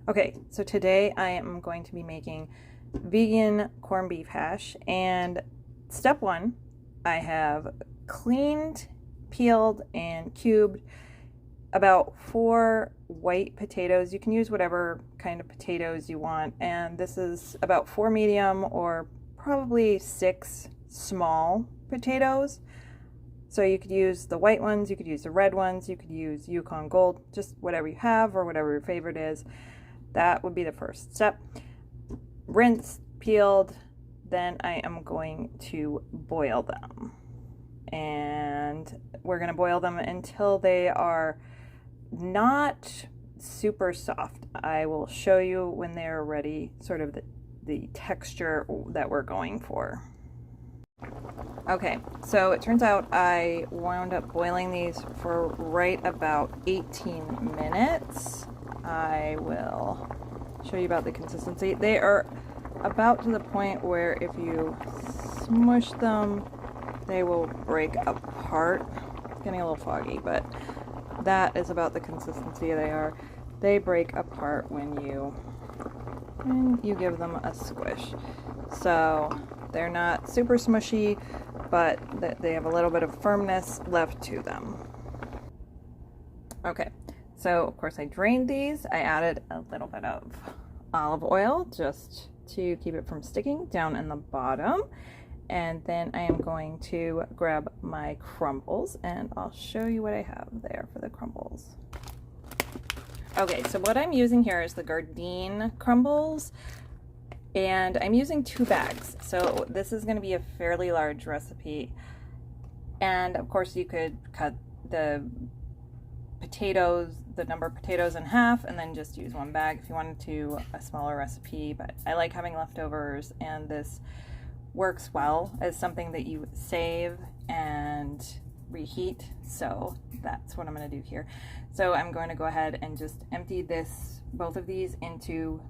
Okay, so today I am going to be making vegan corned beef hash, and step one, I have cleaned, peeled, and cubed about 4 white potatoes. You can use whatever kind of potatoes you want, and this is about 4 medium or probably 6 small potatoes. So you could use the white ones, you could use the red ones, you could use Yukon Gold, just whatever you have or whatever your favorite is. That would be the first step. Rinse, peeled, then I am going to boil them. And we're going to boil them until they are not super soft. I will show you when they're ready, sort of the texture that we're going for. Okay, so it turns out I wound up boiling these for right about 18 minutes. I will show you about the consistency. They are about to the point where if you smush them, they will break apart. It's getting a little foggy, but that is about the consistency they are. They break apart when you give them a squish. So they're not super smushy, but they have a little bit of firmness left to them. Okay, so of course I drained these. I added a little bit of olive oil just to keep it from sticking down in the bottom. And then I am going to grab my crumbles, and I'll show you what I have there for the crumbles. Okay, so what I'm using here is the Gardein crumbles, and I'm using 2 bags. So this is going to be a fairly large recipe. And of course you could cut the potatoes, the number of potatoes in half, and then just use 1 bag if you wanted to, a smaller recipe. But I like having leftovers, and this works well as something that you save and reheat. So that's what I'm going to do here. So I'm going to go ahead and just empty both of these into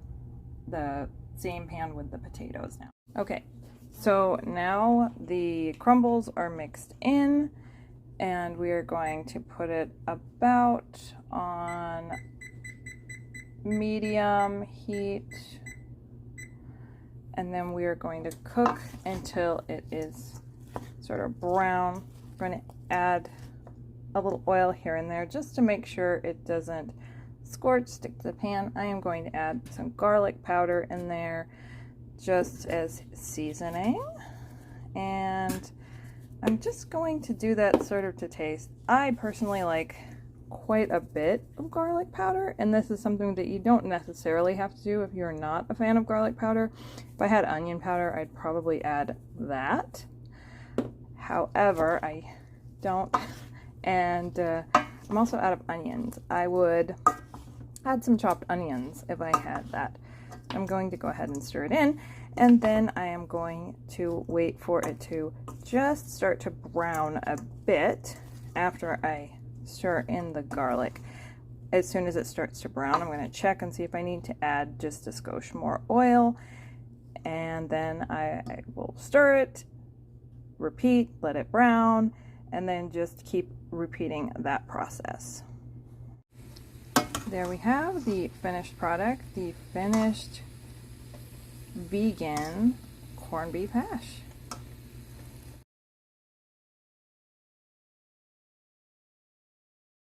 the same pan with the potatoes now. Okay, so now the crumbles are mixed in, and we are going to put it about on medium heat, and then we are going to cook until it is sort of brown. We're going to add a little oil here and there just to make sure it doesn't scorch, stick to the pan. I am going to add some garlic powder in there just as seasoning, and I'm just going to do that sort of to taste. I personally like quite a bit of garlic powder, and this is something that you don't necessarily have to do if you're not a fan of garlic powder. If I had onion powder, I'd probably add that. However, I don't, and I'm also out of onions. I would add some chopped onions if I had that. I'm going to go ahead and stir it in, and then I am going to wait for it to just start to brown a bit after I stir in the garlic. As soon as it starts to brown, I'm going to check and see if I need to add just a skosh more oil, and then I will stir it, repeat, let it brown, and then just keep repeating that process. There we have the finished product, the finished vegan corned beef hash.